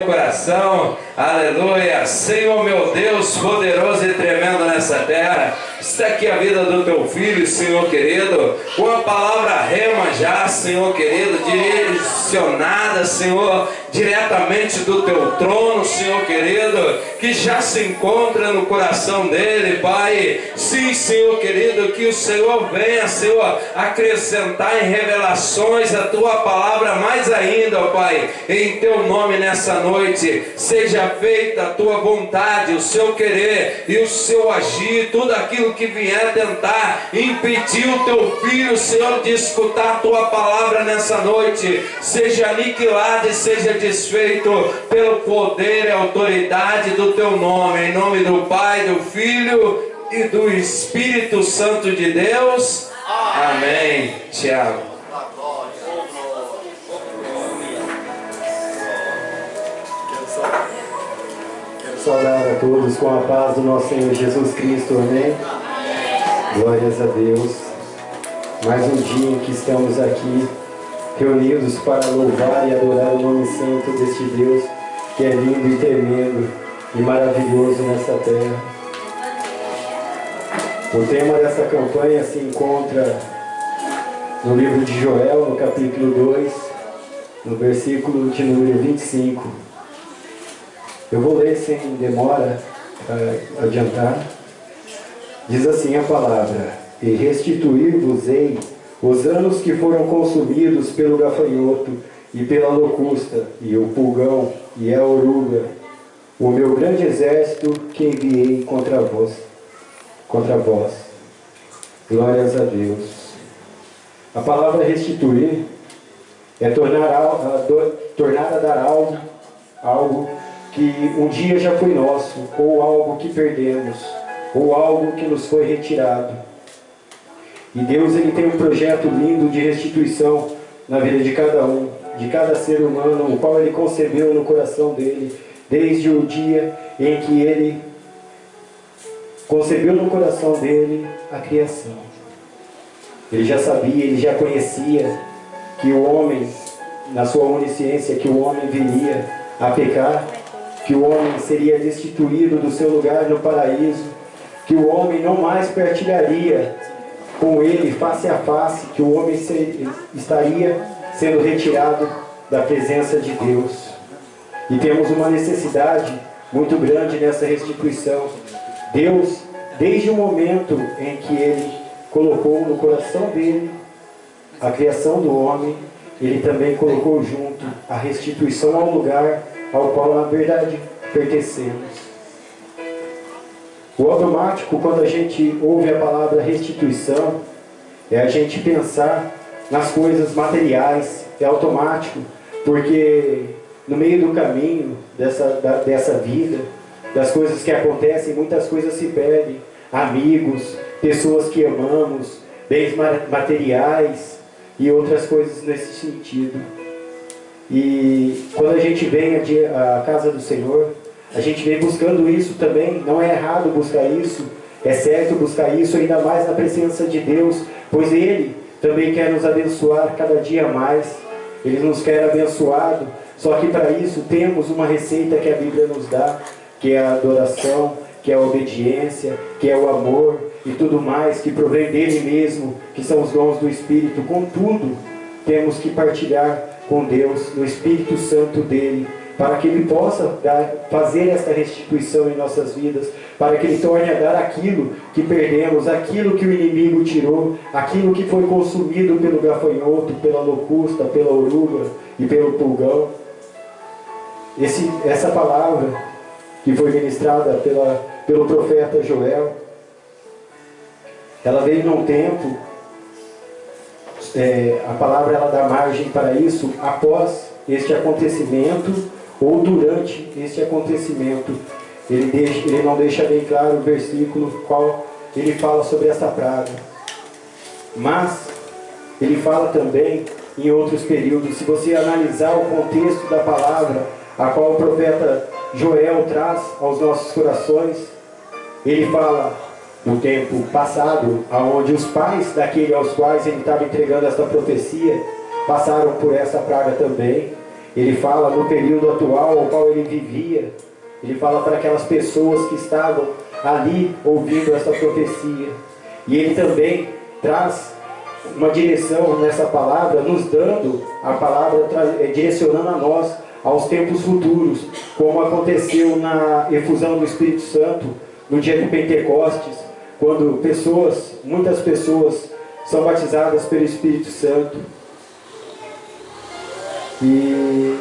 coração, aleluia. Senhor meu Deus, poderoso e tremendo nessa terra, está aqui a vida do teu filho, Senhor querido, com a palavra rema já, Senhor querido, direcionada, Senhor, diretamente do teu trono, Senhor querido, que já se encontra no coração dele, Pai. Sim, Senhor querido, que o Senhor venha, Senhor, acrescentar em revelações a tua palavra mais ainda, ó Pai, em teu nome nessa noite. Seja feita a tua vontade, o seu querer e o seu agir, tudo aquilo que vier tentar impedir o teu filho, Senhor, de escutar a tua palavra nessa noite, seja aniquilado e seja desfeito pelo poder e autoridade do teu nome, em nome do Pai, do Filho e do Espírito Santo de Deus. Amém. Tiago. Quero saudar a todos com a paz do nosso Senhor Jesus Cristo. Amém. Glórias a Deus. Mais um dia em que estamos aqui reunidos para louvar e adorar o nome santo deste Deus que é lindo e tremendo e maravilhoso nessa terra. O tema dessa campanha se encontra no livro de Joel, no capítulo 2, no versículo de número 25. Eu vou ler sem demora para adiantar. Diz assim a palavra: e restituir-vos-ei os anos que foram consumidos pelo gafanhoto e pela locusta e o pulgão e a oruga, o meu grande exército que enviei contra vós. Glórias a Deus. A palavra restituir é tornar a dar algo que um dia já foi nosso, ou algo que perdemos, ou algo que nos foi retirado. E Deus, ele tem um projeto lindo de restituição na vida de cada um, de cada ser humano, o qual ele concebeu no coração dele, desde o dia em que ele concebeu no coração dele a criação. Ele já sabia, ele já conhecia que o homem, na sua onisciência, que o homem viria a pecar, que o homem seria destituído do seu lugar no paraíso, que o homem não mais partilharia com ele face a face, que o homem estaria sendo retirado da presença de Deus. E temos uma necessidade muito grande nessa restituição. Deus, desde o momento em que ele colocou no coração dele a criação do homem, ele também colocou junto a restituição ao lugar ao qual na verdade pertencemos. O automático, quando a gente ouve a palavra restituição, é a gente pensar nas coisas materiais. É automático, porque no meio do caminho dessa vida, das coisas que acontecem, muitas coisas se perdem. Amigos, pessoas que amamos, bens materiais e outras coisas nesse sentido. E quando a gente vem à casa do Senhor, a gente vem buscando isso também. Não é errado buscar isso, é certo buscar isso, ainda mais na presença de Deus, pois Ele também quer nos abençoar cada dia mais. Ele nos quer abençoado, só que para isso temos uma receita que a Bíblia nos dá, que é a adoração, que é a obediência, que é o amor e tudo mais que provém dele mesmo, que são os dons do Espírito. Contudo, temos que partilhar com Deus, no Espírito Santo dele, para que ele possa fazer esta restituição em nossas vidas, para que ele torne a dar aquilo que perdemos, aquilo que o inimigo tirou, aquilo que foi consumido pelo gafanhoto, pela locusta, pela oruga e pelo pulgão. Essa palavra que foi ministrada pelo profeta Joel, ela veio num tempo, a palavra ela dá margem para isso após este acontecimento ou durante este acontecimento. Ele não deixa bem claro o versículo qual ele fala sobre essa praga, mas ele fala também em outros períodos. Se você analisar o contexto da palavra a qual o profeta Joel traz aos nossos corações, ele fala no tempo passado, onde os pais daquele aos quais ele estava entregando esta profecia passaram por essa praga também. ele fala no período atual ao qual ele vivia. Ele fala para aquelas pessoas que estavam ali ouvindo essa profecia. E ele também traz uma direção nessa palavra, nos dando a palavra, direcionando a nós aos tempos futuros, como aconteceu na efusão do Espírito Santo no dia de Pentecostes, quando muitas pessoas são batizadas pelo Espírito Santo. E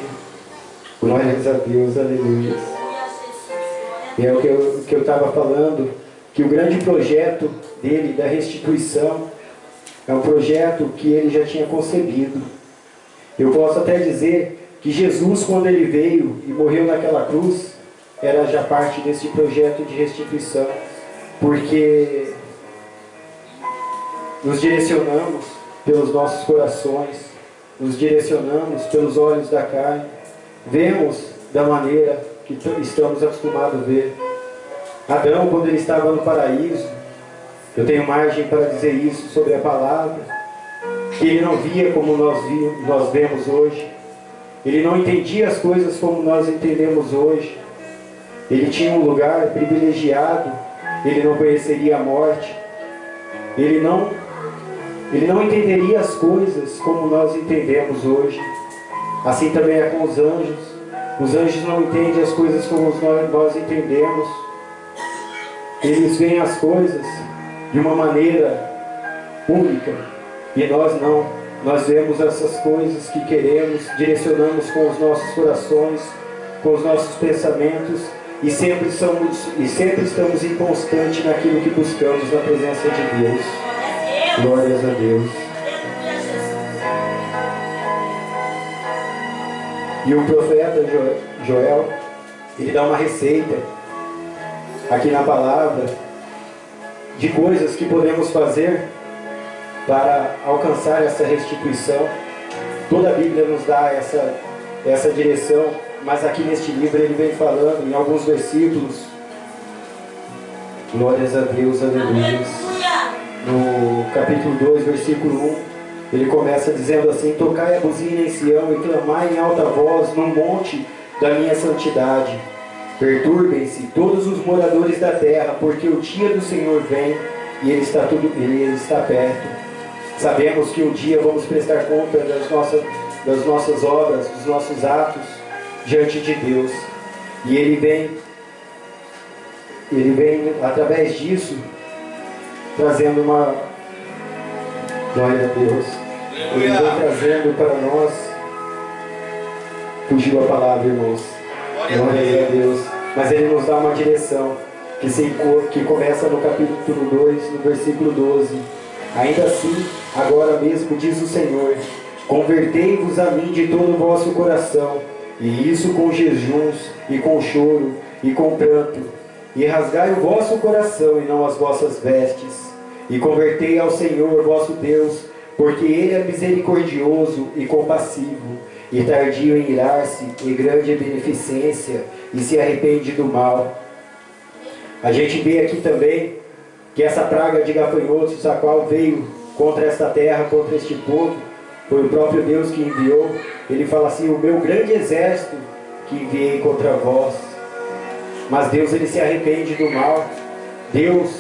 glórias a Deus, aleluia. E é o que eu estava falando, que o grande projeto dele, da restituição, é um projeto que ele já tinha concebido. Eu posso até dizer que Jesus, quando ele veio e morreu naquela cruz, era já parte desse projeto de restituição, porque nos direcionamos pelos nossos corações, nos direcionamos pelos olhos da carne, vemos da maneira que estamos acostumados a ver. Adão, quando ele estava no paraíso, eu tenho margem para dizer isso sobre a palavra, que ele não via como nós vemos hoje, ele não entendia as coisas como nós entendemos hoje, ele tinha um lugar privilegiado, ele não conheceria a morte, ele não entenderia as coisas como nós entendemos hoje. Assim também é com os anjos não entendem as coisas como nós entendemos, eles veem as coisas de uma maneira única, e nós não. Nós vemos essas coisas que queremos, direcionamos com os nossos corações, com os nossos pensamentos, e sempre estamos inconstantes naquilo que buscamos na presença de Deus. Glórias a Deus. E o profeta Joel, ele dá uma receita aqui na palavra de coisas que podemos fazer para alcançar essa restituição. Toda a Bíblia nos dá essa direção, mas aqui neste livro ele vem falando em alguns versículos. Glórias a Deus, aleluia. No capítulo 2, versículo 1, ele começa dizendo assim: tocai a buzina em Sião e clamai em alta voz no monte da minha santidade. Perturbem-se todos os moradores da terra, porque o dia do Senhor vem e ele está perto. Sabemos que um dia vamos prestar conta das nossas obras, dos nossos atos diante de Deus. E ele vem através disso trazendo uma glória a Deus. Ele vem trazendo para nós. Fugiu a palavra, irmãos. Glória a Deus. Mas ele nos dá uma direção que começa no capítulo 2, no versículo 12. Ainda assim, agora mesmo diz o Senhor: convertei-vos a mim de todo o vosso coração, e isso com jejuns, e com choro, e com pranto, e rasgai o vosso coração e não as vossas vestes, e convertei ao Senhor vosso Deus, porque Ele é misericordioso e compassivo, e tardio em irar-se, e grande em beneficência, e se arrepende do mal. A gente vê aqui também que essa praga de gafanhotos, a qual veio contra esta terra, contra este povo, foi o próprio Deus que enviou. Ele fala assim: o meu grande exército que enviei contra vós. Mas Deus, ele se arrepende do mal. Deus,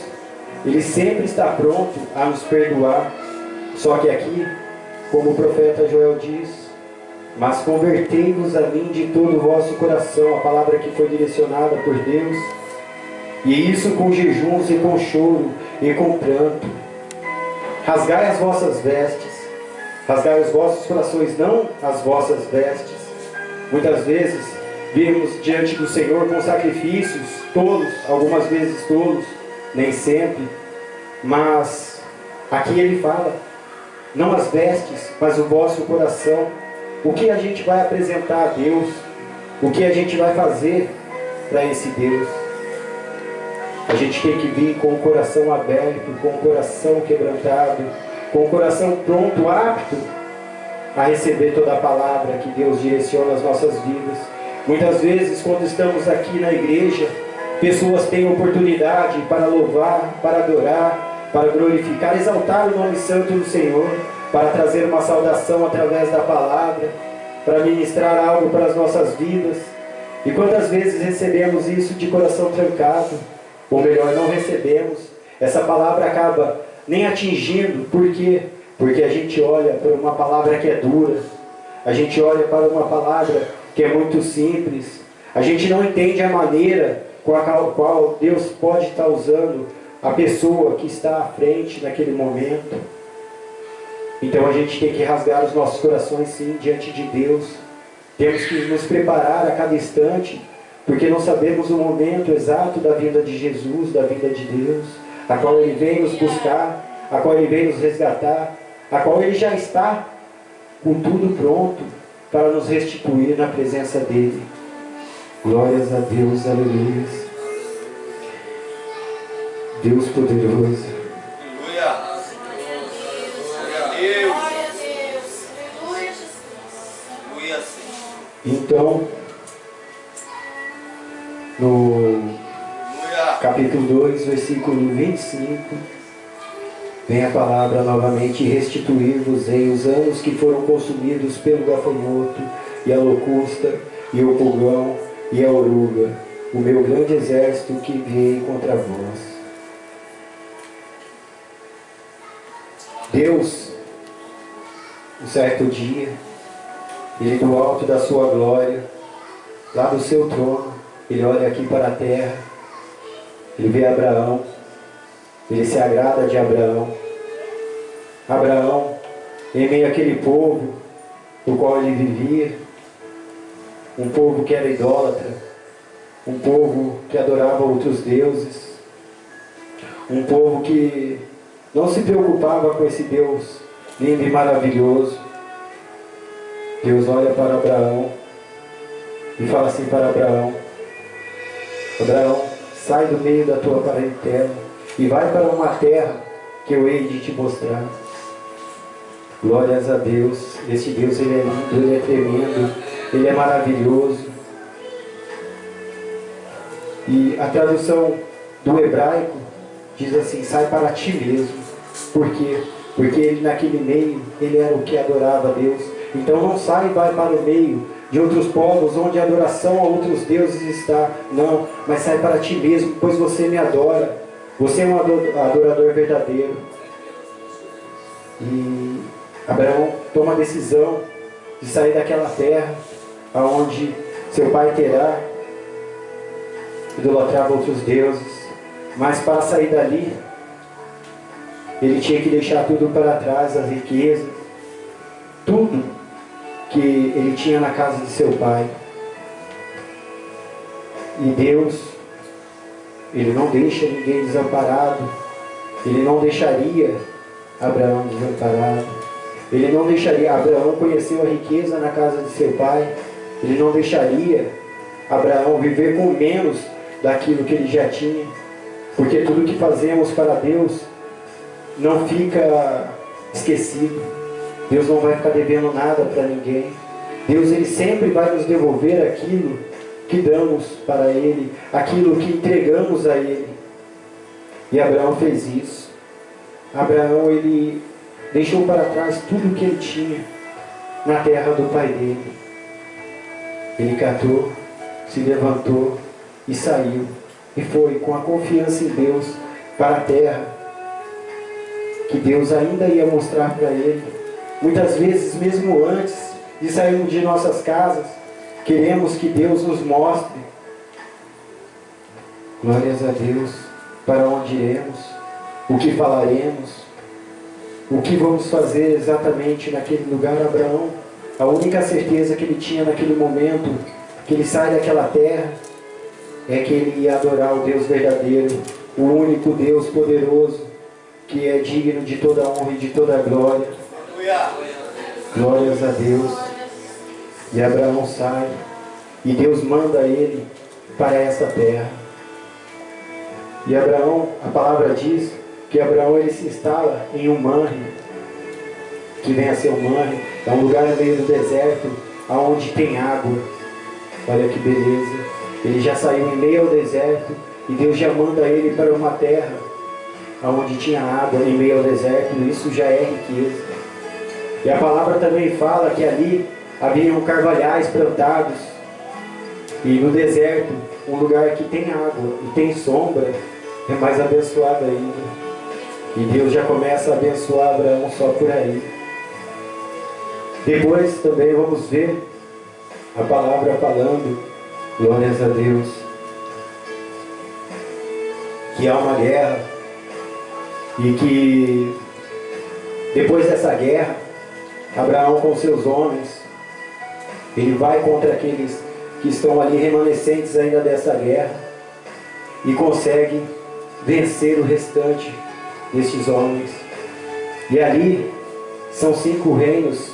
ele sempre está pronto a nos perdoar. Só que aqui, como o profeta Joel diz: mas convertei-vos a mim de todo o vosso coração. A palavra que foi direcionada por Deus. E isso com jejuns e com choro e com pranto. Rasgai as vossas vestes, rasgai os vossos corações, não as vossas vestes. Muitas vezes vimos diante do Senhor com sacrifícios tolos, algumas vezes tolos, nem sempre. Mas aqui ele fala: não as vestes, mas o vosso coração. O que a gente vai apresentar a Deus? O que a gente vai fazer para esse Deus? A gente tem que vir com o coração aberto, com o coração quebrantado, com o coração pronto, apto a receber toda a palavra que Deus direciona às nossas vidas. Muitas vezes, quando estamos aqui na igreja, pessoas têm oportunidade para louvar, para adorar, para glorificar, exaltar o nome santo do Senhor, para trazer uma saudação através da palavra. para ministrar algo para as nossas vidas. E quantas vezes recebemos isso de coração trancado, ou melhor, não recebemos, essa palavra acaba nem atingindo. Por quê? Porque a gente olha para uma palavra que é dura, a gente olha para uma palavra que é muito simples, a gente não entende a maneira com a qual Deus pode estar usando a pessoa que está à frente naquele momento. Então a gente tem que rasgar os nossos corações sim diante de Deus. Temos que nos preparar a cada instante, porque não sabemos o momento exato da vinda de Jesus, da vinda de Deus, a qual Ele vem nos buscar, a qual Ele vem nos resgatar, a qual Ele já está com tudo pronto para nos restituir na presença dEle. Glórias a Deus, aleluia. Deus poderoso. Aleluia. Então, no capítulo 2, versículo 25, vem a palavra novamente: restituir-vos-ei os anos que foram consumidos pelo gafanhoto, e a locusta, e o pulgão, e a oruga, o meu grande exército que enviei contra vós. Deus, um certo dia, Ele do alto da sua glória, lá do seu trono, Ele olha aqui para a terra, Ele vê Abraão, Ele se agrada de Abraão. Abraão, em meio àquele povo, o qual ele vivia, um povo que era idólatra, um povo que adorava outros deuses, um povo que não se preocupava com esse Deus lindo e maravilhoso. Deus olha para Abraão e fala assim para Abraão: Abraão, sai do meio da tua parentela e vai para uma terra que eu hei de te mostrar. Glórias a Deus. Este Deus, Ele é lindo, Ele é tremendo, Ele é maravilhoso. E a tradução do hebraico diz assim: sai para ti mesmo. Por quê? Porque ele naquele meio, ele era o que adorava a Deus. Então não sai e vai para o meio de outros povos, onde a adoração a outros deuses está. Não, mas sai para ti mesmo, pois você me adora. Você é um adorador verdadeiro. E Abraão toma a decisão de sair daquela terra, aonde seu pai Terá idolatrava outros deuses. Mas para sair dali, ele tinha que deixar tudo para trás, as riquezas, tudo que ele tinha na casa de seu pai. E Deus, Ele não deixa ninguém desamparado. Ele não deixaria Abraão desamparado. Ele não deixaria. Abraão conheceu a riqueza na casa de seu pai. Ele não deixaria Abraão viver com menos daquilo que ele já tinha. Porque tudo que fazemos para Deus não fica esquecido. Deus não vai ficar devendo nada para ninguém. Deus, Ele sempre vai nos devolver aquilo que damos para Ele, aquilo que entregamos a Ele. E Abraão fez isso. Abraão, ele deixou para trás tudo que ele tinha na terra do pai dele. Ele catou, se levantou e saiu. E foi com a confiança em Deus para a terra que Deus ainda ia mostrar para ele. Muitas vezes, mesmo antes de sairmos de nossas casas, queremos que Deus nos mostre. Glórias a Deus. Para onde iremos, o que falaremos, o que vamos fazer exatamente naquele lugar. Abraão, a única certeza que ele tinha naquele momento, que ele sai daquela terra, é que ele ia adorar o Deus verdadeiro, o único Deus poderoso, que é digno de toda honra e de toda glória. Glórias a Deus. E Abraão sai, e Deus manda ele para essa terra. E Abraão, a palavra diz que Abraão, ele se instala em um manre, que vem a ser um manre, é um lugar no meio do deserto, onde tem água. Olha que beleza. Ele já saiu em meio ao deserto, e Deus já manda ele para uma terra onde tinha água em meio ao deserto. Isso já é riqueza. E a palavra também fala que ali haviam carvalhais plantados, e no deserto, um lugar que tem água e tem sombra, é mais abençoado ainda. E Deus já começa a abençoar Abraão só por aí. Depois também vamos ver a palavra falando, glórias a Deus, que há uma guerra e que depois dessa guerra, Abraão com seus homens, ele vai contra aqueles que estão ali remanescentes ainda dessa guerra e consegue vencer o restante destes homens. E ali são 5 reinos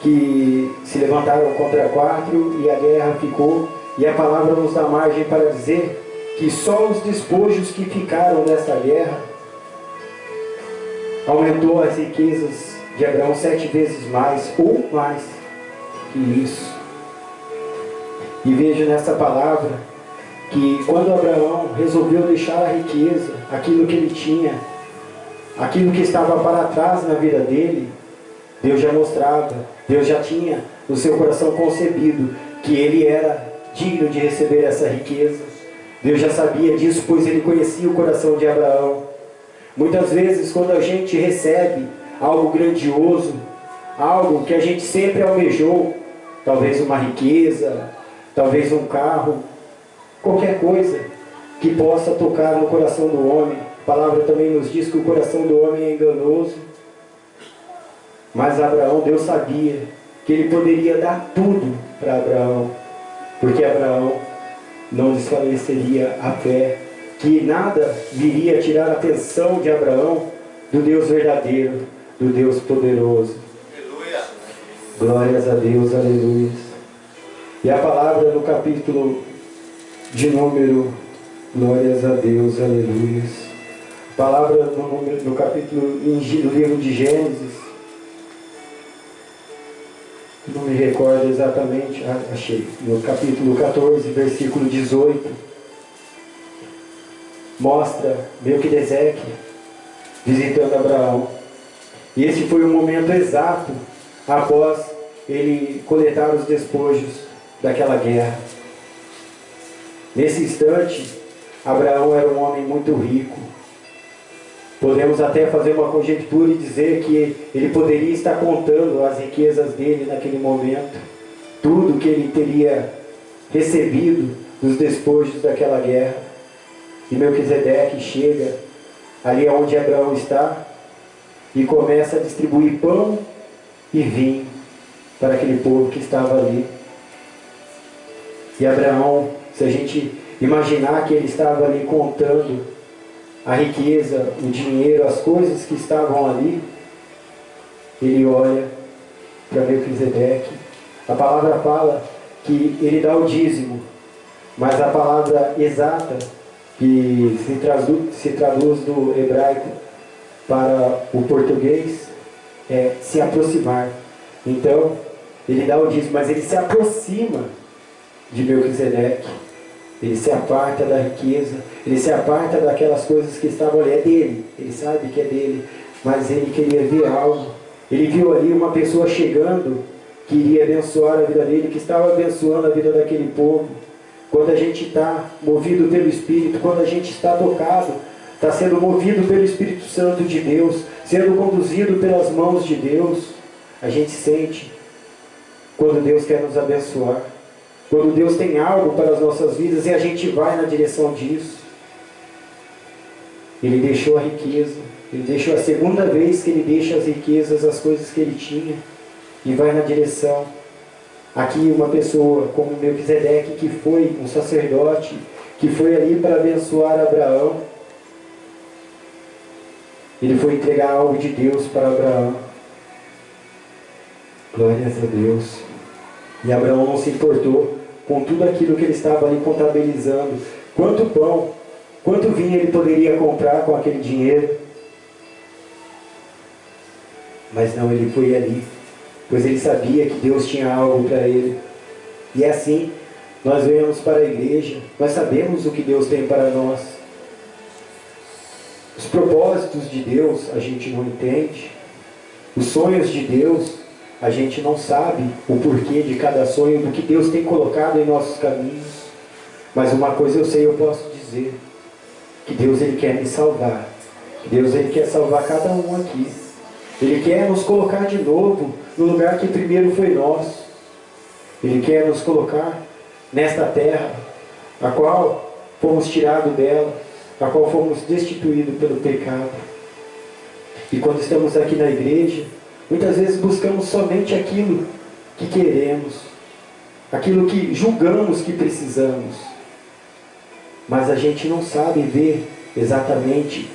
que se levantaram contra 4 e a guerra ficou, e a palavra nos dá margem para dizer que só os despojos que ficaram dessa guerra aumentou as riquezas de Abraão 7 vezes mais, ou mais que isso. E vejo nessa palavra que quando Abraão resolveu deixar a riqueza, aquilo que ele tinha, aquilo que estava para trás na vida dele, Deus já mostrava, Deus já tinha no seu coração concebido que ele era digno de receber essa riqueza. Deus já sabia disso, pois ele conhecia o coração de Abraão. Muitas vezes, quando a gente recebe algo grandioso, algo que a gente sempre almejou, talvez uma riqueza, talvez um carro, qualquer coisa que possa tocar no coração do homem. A palavra também nos diz que o coração do homem é enganoso. Mas Abraão, Deus sabia que ele poderia dar tudo para Abraão, porque Abraão não desfaleceria a fé, que nada viria tirar a atenção de Abraão do Deus verdadeiro, do Deus poderoso. Aleluia. Glórias a Deus, aleluia. E a palavra no capítulo de número, glórias a Deus, aleluia. A palavra no capítulo, no livro de Gênesis, não me recordo exatamente, achei, no capítulo 14, versículo 18, mostra Melquisedeque visitando Abraão. E esse foi o momento exato após ele coletar os despojos daquela guerra. Nesse instante, Abraão era um homem muito rico. Podemos até fazer uma conjectura e dizer que ele poderia estar contando as riquezas dele naquele momento, tudo que ele teria recebido dos despojos daquela guerra. E Melquisedeque chega ali onde Abraão está e começa a distribuir pão e vinho para aquele povo que estava ali. E Abraão, se a gente imaginar que ele estava ali contando a riqueza, o dinheiro, as coisas que estavam ali, ele olha para Melquisedeque. A palavra fala que ele dá o dízimo, mas a palavra exata, que se traduz do hebraico para o português, é se aproximar. Então, ele dá o dízimo, mas ele se aproxima de Melquisedeque. Ele se aparta da riqueza, ele se aparta daquelas coisas que estavam ali. É dele, ele sabe que é dele, mas ele queria ver algo. Ele viu ali uma pessoa chegando que iria abençoar a vida dele, que estava abençoando a vida daquele povo. Quando a gente está movido pelo Espírito, quando a gente está tocado, está sendo movido pelo Espírito Santo de Deus, sendo conduzido pelas mãos de Deus, a gente sente quando Deus quer nos abençoar. Quando Deus tem algo para as nossas vidas e a gente vai na direção disso. Ele deixou a riqueza, ele deixou a segunda vez que ele deixa as riquezas, as coisas que ele tinha, e vai na direção. Aqui uma pessoa como Melquisedeque, que foi um sacerdote, que foi ali para abençoar Abraão, ele foi entregar algo de Deus para Abraão. Glórias a Deus. E Abraão não se importou com tudo aquilo que ele estava ali contabilizando. Quanto pão, quanto vinho ele poderia comprar com aquele dinheiro. Mas não, ele foi ali, pois ele sabia que Deus tinha algo para ele. E é assim, nós vemos para a igreja, nós sabemos o que Deus tem para nós. Os propósitos de Deus a gente não entende. Os sonhos de Deus a gente não sabe o porquê de cada sonho, do que Deus tem colocado em nossos caminhos. Mas uma coisa eu sei, eu posso dizer, que Deus Ele quer me salvar. Que Deus Ele quer salvar cada um aqui. Ele quer nos colocar de novo no lugar que primeiro foi nosso. Ele quer nos colocar nesta terra, a qual fomos tirados dela, a qual fomos destituídos pelo pecado. E quando estamos aqui na igreja, muitas vezes buscamos somente aquilo que queremos, aquilo que julgamos que precisamos. Mas a gente não sabe ver exatamente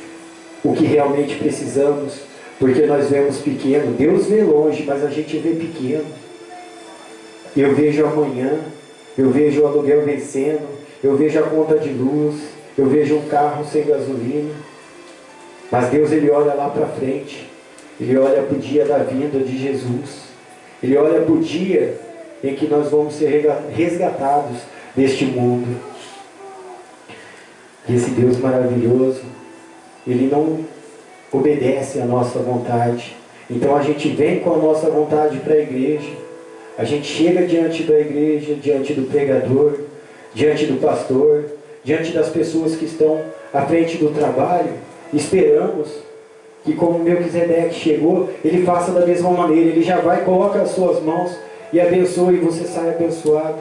o que realmente precisamos, porque nós vemos pequeno. Deus vê longe, mas a gente vê pequeno. Eu vejo amanhã, eu vejo o aluguel vencendo, eu vejo a conta de luz, eu vejo um carro sem gasolina. Mas Deus, Ele olha lá para frente. Ele olha para o dia da vinda de Jesus. Ele olha para o dia em que nós vamos ser resgatados deste mundo. E esse Deus maravilhoso, Ele não obedece à nossa vontade. Então a gente vem com a nossa vontade para a igreja. A gente chega diante da igreja, diante do pregador, diante do pastor, diante das pessoas que estão à frente do trabalho. Esperamos que, como Melquisedeque chegou, ele faça da mesma maneira. Ele já vai, coloca as suas mãos e abençoa, e você sai abençoado.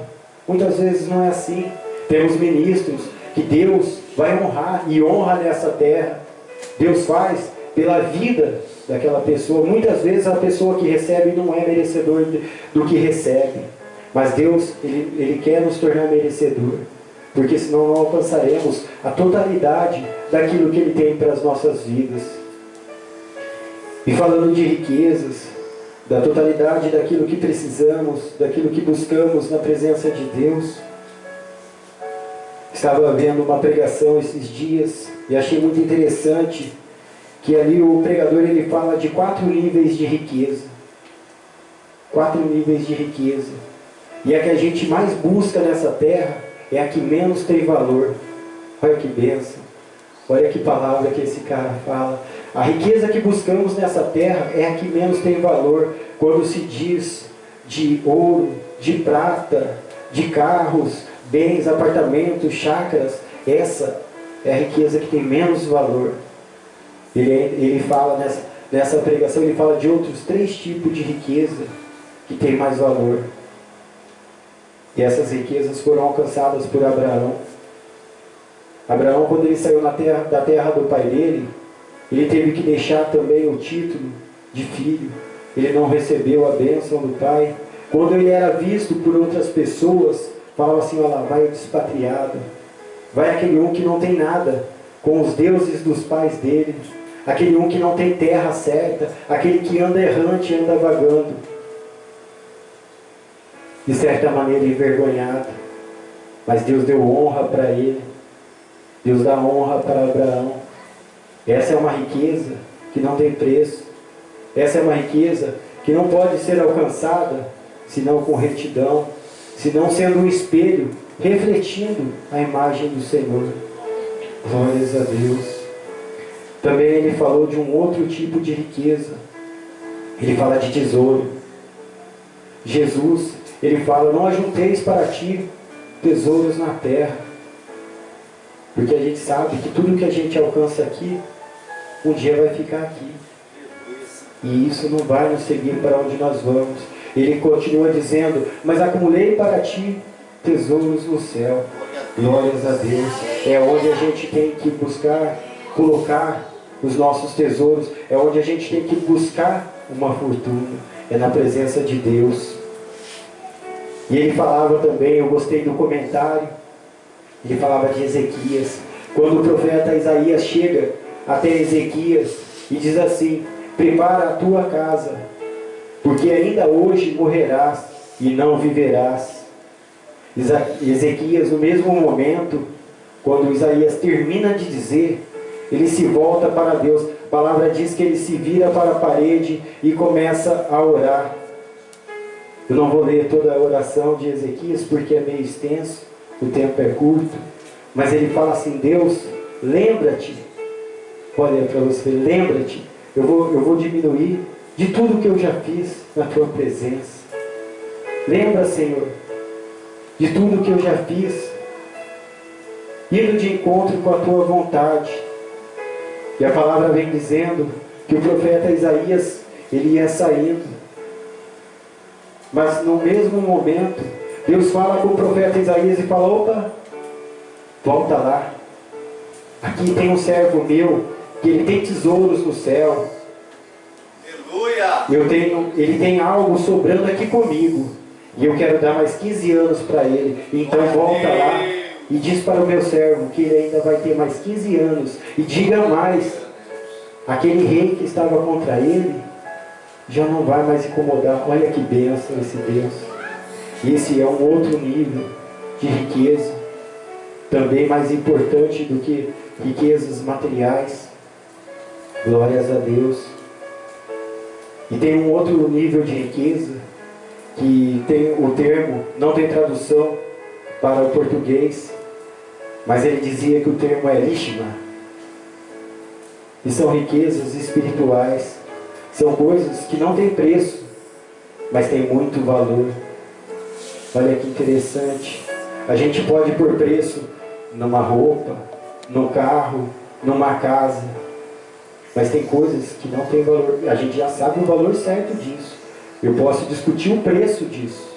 Muitas vezes não é assim. Temos ministros que Deus vai honrar e honra nessa terra. Deus faz pela vida daquela pessoa. Muitas vezes a pessoa que recebe não é merecedor do que recebe. Mas Deus, Ele quer nos tornar merecedor. Porque senão não alcançaremos a totalidade daquilo que Ele tem para as nossas vidas. E falando de riquezas, da totalidade daquilo que precisamos, daquilo que buscamos na presença de Deus. Estava vendo uma pregação esses dias e achei muito interessante que ali o pregador ele fala de 4 níveis de riqueza. 4 níveis de riqueza. E a que a gente mais busca nessa terra é a que menos tem valor. Olha que bênção. Olha que palavra que esse cara fala. A riqueza que buscamos nessa terra é a que menos tem valor. Quando se diz de ouro, de prata, de carros, bens, apartamentos, chácaras, essa é a riqueza que tem menos valor. Ele fala nessa pregação, ele fala de outros 3 tipos de riqueza que tem mais valor. E essas riquezas foram alcançadas por Abraão. Abraão, quando ele saiu da terra do pai dele, ele teve que deixar também o título de filho. Ele não recebeu a bênção do pai. Quando ele era visto por outras pessoas, falava assim, olha lá, vai o despatriado. Vai aquele um que não tem nada com os deuses dos pais dele. Aquele um que não tem terra certa. Aquele que anda errante, anda vagando. De certa maneira envergonhado. Mas Deus deu honra para ele. Deus dá honra para Abraão. Essa é uma riqueza que não tem preço. Essa é uma riqueza que não pode ser alcançada senão com retidão, senão sendo um espelho refletindo a imagem do Senhor. Glórias a Deus. Também ele falou de um outro tipo de riqueza. Ele fala de tesouro. Jesus, ele fala, não ajunteis para ti tesouros na terra. Porque a gente sabe que tudo que a gente alcança aqui, um dia vai ficar aqui. E isso não vai nos seguir para onde nós vamos. Ele continua dizendo, mas acumulei para ti tesouros no céu. Glórias a Deus. É onde a gente tem que buscar, colocar os nossos tesouros. É onde a gente tem que buscar uma fortuna. É na presença de Deus. E ele falava também, eu gostei do comentário, ele falava de Ezequias. Quando o profeta Isaías chega até Ezequias e diz assim, prepara a tua casa, porque ainda hoje morrerás e não viverás. Ezequias, no mesmo momento, quando Isaías termina de dizer, ele se volta para Deus. A palavra diz que ele se vira para a parede e começa a orar. Eu não vou ler toda a oração de Ezequias porque é meio extenso, o tempo é curto, mas ele fala assim, Deus, lembra-te, olha para você, lembra-te, eu vou diminuir de tudo que eu já fiz na tua presença. Lembra, Senhor, de tudo que eu já fiz, indo de encontro com a tua vontade. E a palavra vem dizendo que o profeta Isaías, ele ia saindo, mas no mesmo momento Deus fala com o profeta Isaías e fala: opa, volta lá, aqui tem um servo meu que ele tem tesouros no céu. Ele tem algo sobrando aqui comigo, e eu quero dar mais 15 anos para ele. Então volta lá e diz para o meu servo que ele ainda vai ter mais 15 anos. E diga mais, aquele rei que estava contra ele já não vai mais incomodar. Olha que bênção esse Deus. Esse é um outro nível de riqueza, também mais importante do que riquezas materiais. Glórias a Deus. E tem um outro nível de riqueza, que tem o termo, não tem tradução para o português, mas ele dizia que o termo é lishma. E são riquezas espirituais, são coisas que não têm preço, mas têm muito valor. Olha que interessante, a gente pode pôr preço numa roupa, num carro, numa casa, mas tem coisas que não tem valor. A gente já sabe o valor certo disso. Eu posso discutir o preço disso,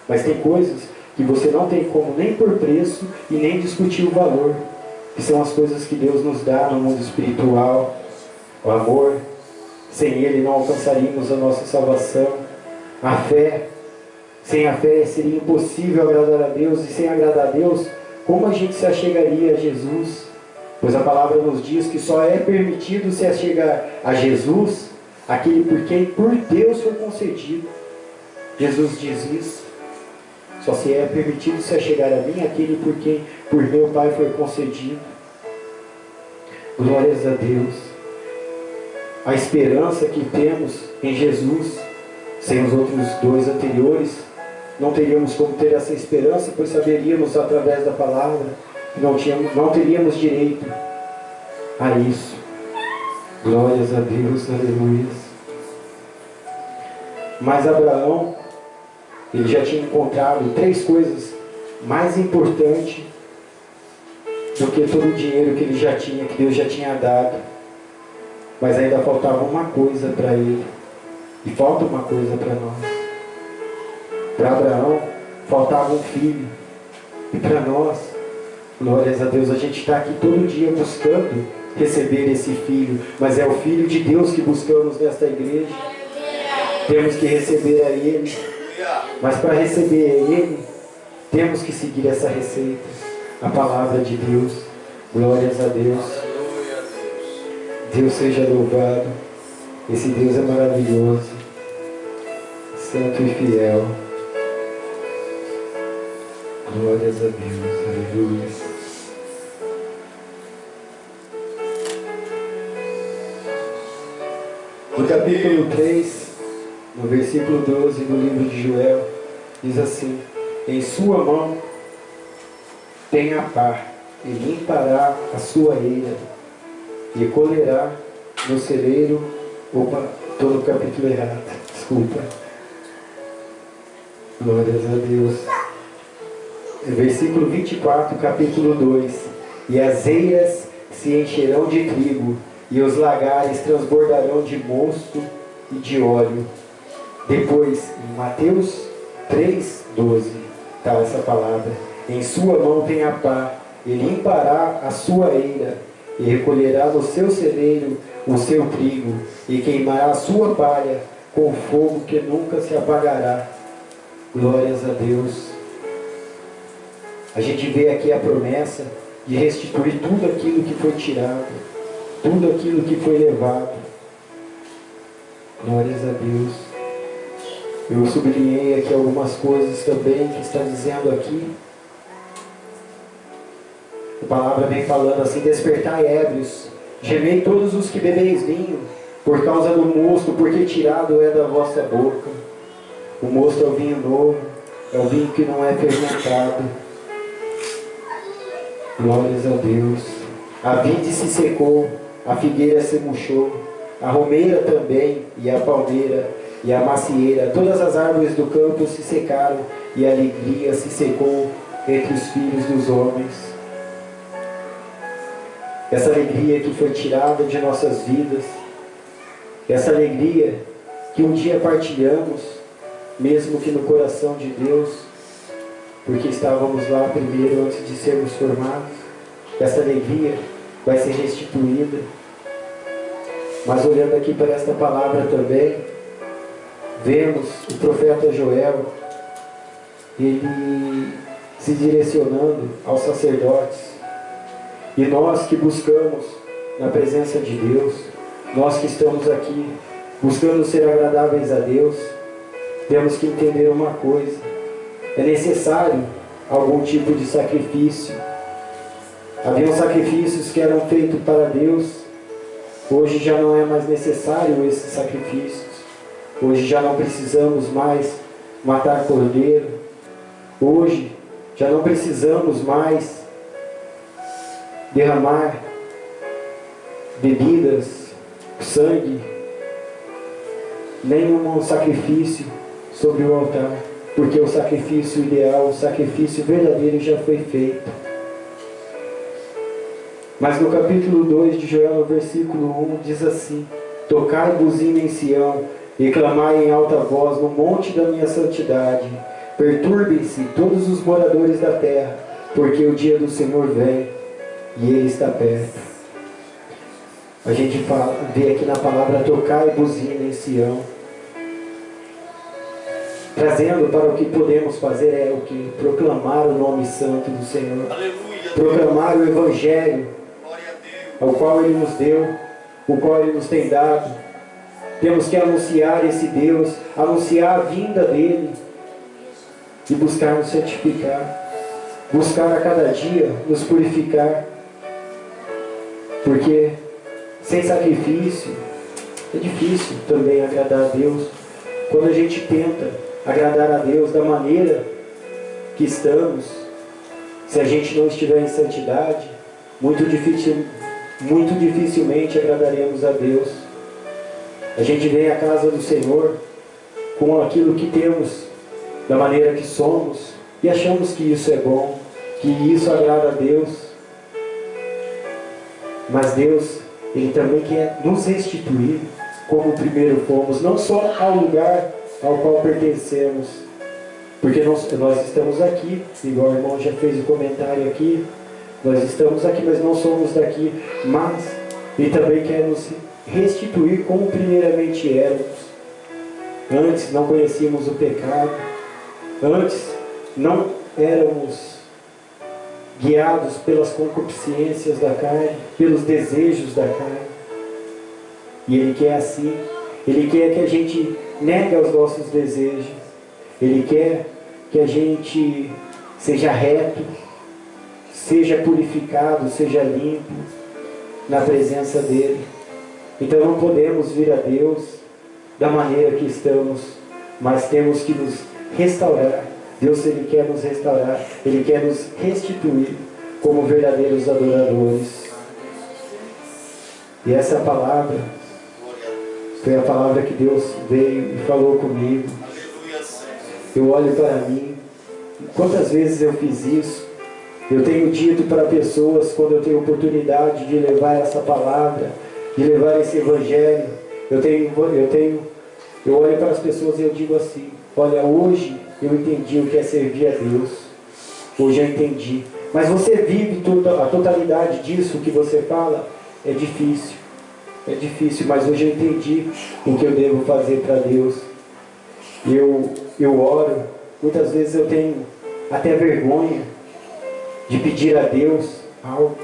mas tem coisas que você não tem como nem por preço e nem discutir o valor, que são as coisas que Deus nos dá no mundo espiritual. O amor, sem ele não alcançaríamos a nossa salvação. A fé, sem a fé seria impossível agradar a Deus, e sem agradar a Deus, como a gente se achegaria a Jesus? Pois a palavra nos diz que só é permitido se achegar a Jesus aquele por quem por Deus foi concedido. Jesus diz isso. Só se é permitido se achegar a mim aquele por quem por meu Pai foi concedido. Glórias a Deus. A esperança que temos em Jesus, sem os outros dois anteriores, não teríamos como ter essa esperança, pois saberíamos através da palavra que não teríamos direito a isso. Glórias a Deus, aleluia. Mas Abraão, ele já tinha encontrado 3 coisas mais importantes do que todo o dinheiro que ele já tinha, que Deus já tinha dado. Mas ainda faltava uma coisa para ele, e falta uma coisa para nós. Para Abraão faltava um filho, e para nós, glórias a Deus, a gente está aqui todo dia buscando receber esse filho, mas é o Filho de Deus que buscamos nesta igreja. Temos que receber a Ele, mas para receber a Ele, temos que seguir essa receita, a palavra de Deus. Glórias a Deus. Deus seja louvado. Esse Deus é maravilhoso, santo e fiel. Glórias a Deus, aleluia. No capítulo 3, no versículo 12 do livro de Joel, diz assim: em sua mão tem a pá, e limpará a sua eira, e colherá no celeiro. Opa, estou no capítulo errado, desculpa. Glórias a Deus. Versículo 24, capítulo 2: e as eiras se encherão de trigo, e os lagares transbordarão de mosto e de óleo. Depois, em Mateus 3:12, está essa palavra: em sua mão tem a pá, e limpará a sua eira, e recolherá no seu celeiro o seu trigo, e queimará a sua palha com fogo que nunca se apagará. Glórias a Deus. A gente vê aqui a promessa de restituir tudo aquilo que foi tirado, tudo aquilo que foi levado. Glórias a Deus. Eu sublinhei aqui algumas coisas também que está dizendo aqui. A palavra vem falando assim: despertai ébrios, gemei todos os que bebeis vinho, por causa do mosto, porque tirado é da vossa boca. O mosto é o vinho novo, é o vinho que não é fermentado. Glórias a Deus. A vide se secou, a figueira se murchou, a romeira também, e a palmeira, e a macieira, todas as árvores do campo se secaram, e a alegria se secou entre os filhos dos homens. Essa alegria que foi tirada de nossas vidas, essa alegria que um dia partilhamos, mesmo que no coração de Deus, porque estávamos lá primeiro antes de sermos formados, essa alegria vai ser restituída. Mas olhando aqui para esta palavra também, vemos o profeta Joel, ele se direcionando aos sacerdotes. E nós que buscamos na presença de Deus, nós que estamos aqui buscando ser agradáveis a Deus, temos que entender uma coisa: é necessário algum tipo de sacrifício. Haviam sacrifícios que eram feitos para Deus, hoje já não é mais necessário esses sacrifícios. Hoje já não precisamos mais matar cordeiro. Hoje já não precisamos mais derramar bebidas, sangue, nenhum sacrifício sobre o altar, porque o sacrifício ideal, o sacrifício verdadeiro já foi feito. Mas no capítulo 2 de Joel, no versículo 1, diz assim: tocai buzina em Sião, e clamai em alta voz no monte da minha santidade. Perturbem-se todos os moradores da terra, porque o dia do Senhor vem, e Ele está perto. A gente vê aqui na palavra tocai buzina em Sião, trazendo para o que podemos fazer é o que? Proclamar o nome santo do Senhor. Aleluia. Proclamar o Evangelho, ao qual Ele nos deu, o qual Ele nos tem dado. Temos que anunciar esse Deus, anunciar a vinda dEle e buscar nos santificar, buscar a cada dia nos purificar, porque sem sacrifício é difícil também agradar a Deus. Quando a gente tenta agradar a Deus da maneira que estamos, se a gente não estiver em santidade, muito dificilmente agradaremos a Deus. A gente vem à casa do Senhor com aquilo que temos, da maneira que somos, e achamos que isso é bom, que isso agrada a Deus. Mas Deus, Ele também quer nos restituir como primeiro fomos, não só ao lugar ao qual pertencemos, porque nós estamos aqui, igual o irmão já fez o comentário aqui, nós estamos aqui, mas não somos daqui, mas Ele também quer nos restituir como primeiramente éramos. Antes não conhecíamos o pecado, antes não éramos guiados pelas concupiscências da carne, pelos desejos da carne. E Ele quer assim, Ele quer que a gente negue os nossos desejos, Ele quer que a gente seja reto, seja purificado, seja limpo na presença dEle. Então não podemos vir a Deus da maneira que estamos, mas temos que nos restaurar. Deus, Ele quer nos restaurar, Ele quer nos restituir como verdadeiros adoradores. E essa palavra foi a palavra que Deus veio e falou comigo. Eu olho para mim, quantas vezes eu fiz isso. Eu tenho dito para pessoas, quando eu tenho oportunidade de levar essa palavra, de levar esse Evangelho, eu olho para as pessoas e eu digo assim: olha, hoje eu entendi o que é servir a Deus. Hoje eu entendi. Mas você vive a totalidade disso que você fala? É difícil. É difícil, mas hoje eu entendi o que eu devo fazer para Deus. Eu oro. Muitas vezes eu tenho até vergonha de pedir a Deus algo,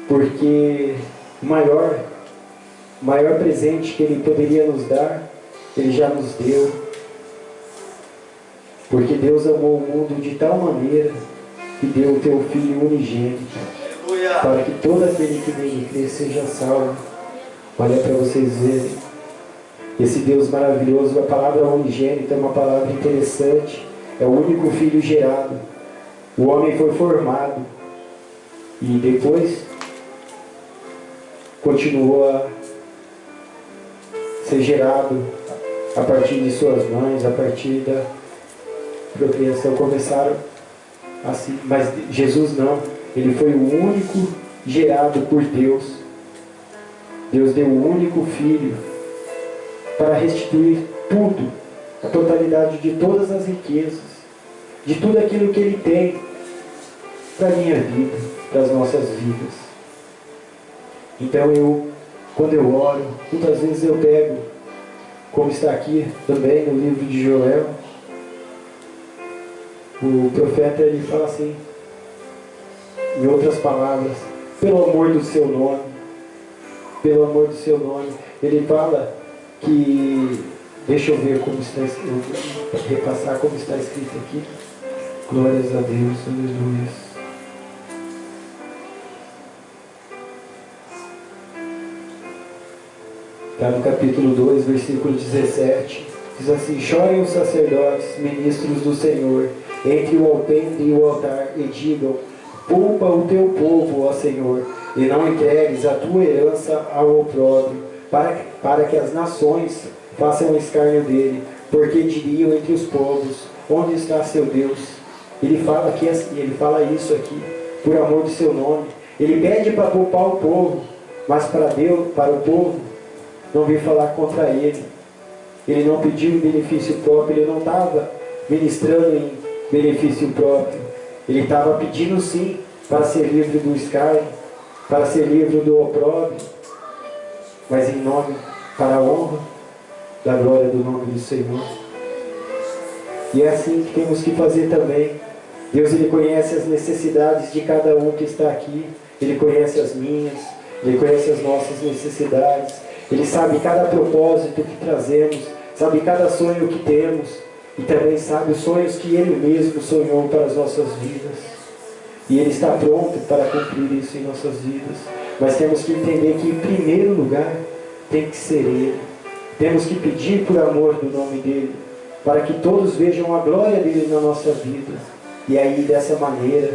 porque o maior presente que Ele poderia nos dar, Ele já nos deu. Porque Deus amou o mundo de tal maneira que deu o teu Filho unigênito, para que todo aquele que nele crê seja salvo. Olha para vocês verem esse Deus maravilhoso. A palavra unigênito é uma palavra interessante. É o único Filho gerado. O homem foi formado e depois continuou ser gerado a partir de suas mães, a partir da procriação, começaram assim. Mas Jesus não, ele foi o único gerado por Deus. Deus deu o único filho para restituir tudo, a totalidade de todas as riquezas, de tudo aquilo que ele tem para a minha vida, para as nossas vidas. Então quando eu oro, muitas vezes eu pego, como está aqui também no livro de Joel, o profeta ele fala assim, em outras palavras, pelo amor do seu nome, pelo amor do seu nome, ele fala que, deixa eu ver como está escrito, repassar como está escrito aqui, glórias a Deus, aleluia. Está no capítulo 2, versículo 17. Diz assim: chorem os sacerdotes, ministros do Senhor, entre o alpendre e o altar, e digam: poupa o teu povo, ó Senhor, e não entregues a tua herança ao opróbrio, para que as nações façam escárnio dele, porque diriam entre os povos: onde está seu Deus? Ele fala isso aqui, por amor do seu nome. Ele pede para poupar o povo, mas para Deus, para o povo, não vir falar contra ele. Ele não pediu em benefício próprio, ele não estava ministrando em benefício próprio. Ele estava pedindo sim para ser livre do escárnio, para ser livre do opróbrio, mas em nome, para a honra da glória do nome do Senhor. E é assim que temos que fazer também. Deus, ele conhece as necessidades de cada um que está aqui. Ele conhece as minhas, ele conhece as nossas necessidades. Ele sabe cada propósito que trazemos, sabe cada sonho que temos, e também sabe os sonhos que Ele mesmo sonhou para as nossas vidas. E Ele está pronto para cumprir isso em nossas vidas. Mas temos que entender que em primeiro lugar tem que ser Ele. Temos que pedir por amor do nome dEle, para que todos vejam a glória dEle na nossa vida. E aí, dessa maneira,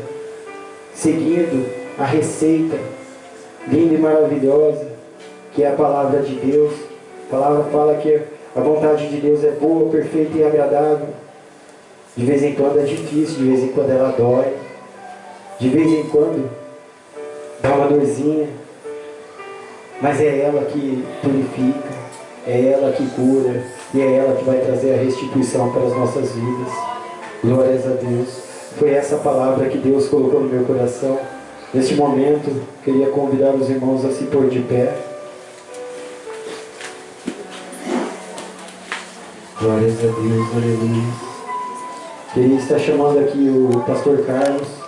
seguindo a receita linda e maravilhosa, que é a palavra de Deus. A palavra fala que a vontade de Deus é boa, perfeita e agradável. De vez em quando é difícil, de vez em quando ela dói, de vez em quando dá uma dorzinha, mas é ela que purifica, é ela que cura, e é ela que vai trazer a restituição para as nossas vidas. Glórias a Deus. Foi essa palavra que Deus colocou no meu coração. Neste momento, queria convidar os irmãos a se pôr de pé. Glórias a Deus, aleluia. Queria estar chamando aqui o pastor Carlos.